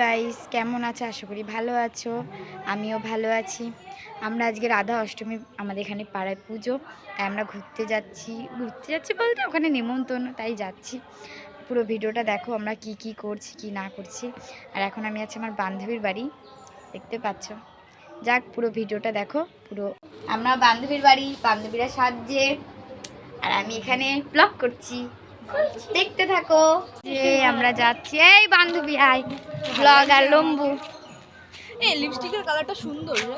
Guys, কেমন আছো? আশা করি ভালো আছো। আমিও ভালো আছি। আমরা আজকে রাধা অষ্টমী, আমাদের এখানে পাড়ায় পুজো, তাই আমরা ঘুরতে যাচ্ছি বলতে ওখানে নেমন্তন্ন, তাই যাচ্ছি। পুরো ভিডিওটা দেখো আমরা কি কি করছি কি না করছি। আর এখন আমি আছি আমার বান্ধবীর বাড়ি, দেখতে পাচ্ছ। যাক, পুরো ভিডিওটা দেখো। পুরো আমরা বান্ধবীর বাড়ি, বান্ধবীরা সাজছে, আর আমি এখানে ব্লগ করছি, দেখতে থাকো। যে আমরা যাচ্ছি, এই বান্ধবী আয়, ব্লগ আর লম্বু। এই লিপস্টিকের কালারটা সুন্দর রে।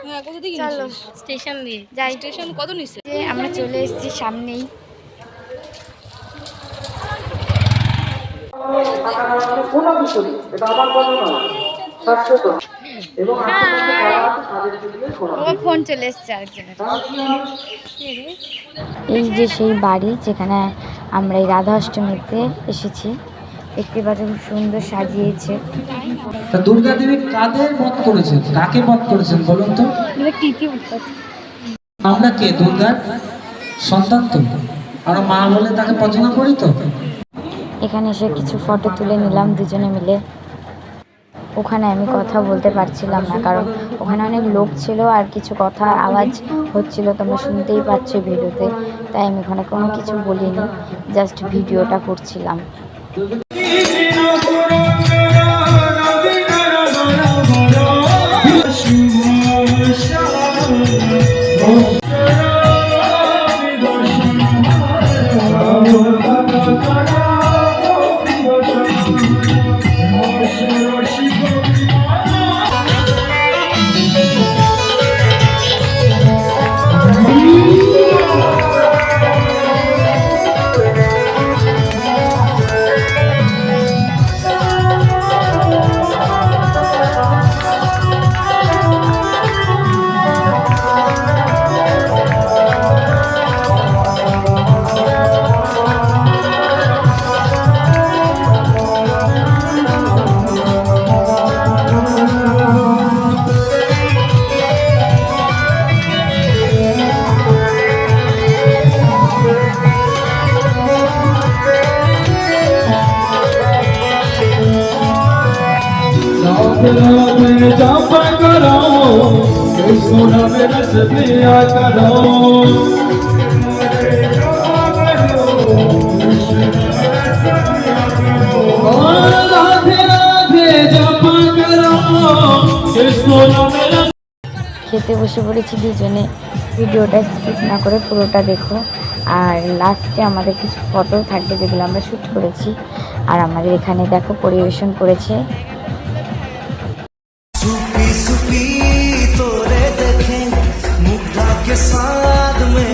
হ্যাঁ, কোথা থেকে চলো কিনেছিস? স্টেশন দিয়ে যাই। স্টেশন কত নিছে? যে আমরা চলে এসেছি সামনেই। ফোন চলে এসছে আরেকজনের। এই যে সেই বাড়ি যেখানে আমরা এই রাধা অষ্টমীতে এসেছি, দেখতে পাচ্ছি খুব সুন্দর সাজিয়েছে। দুর্গা দেবী কাদের বধ করেছেন, কাকে বধ করেছেন বলুন তো? আমরা কে? দুর্গার সন্তান তো, আমরা মা বলে তাকে পছন্দ করি তো। এখানে এসে কিছু ফটো তুলে নিলাম দুজনে মিলে। ওখানে আমি কথা বলতে পারছিলাম না, কারণ ওখানে অনেক লোক ছিল আর কিছু কথা আওয়াজ হচ্ছিল, তোমরা শুনতেই পাচ্ছ ভিডিওতে। তাই আমি ওখানে কোনো কিছু বলিনি, জাস্ট ভিডিওটা করছিলাম। जपा करो कृष्ण रस पिया करो राधे राधे जपा करो कृष्ण रस। খেতে বসে পড়েছি দুজনে, ভিডিওটা স্কিপ না করে পুরোটা দেখো। আর লাস্টে আমাদের কিছু ফটো থাকবে যেগুলো আমরা শ্যুট করেছি। আর আমাদের এখানে দেখো পরিবেশন করেছে। सुपी सुपी तोरे देखे मुग्धा के साथ में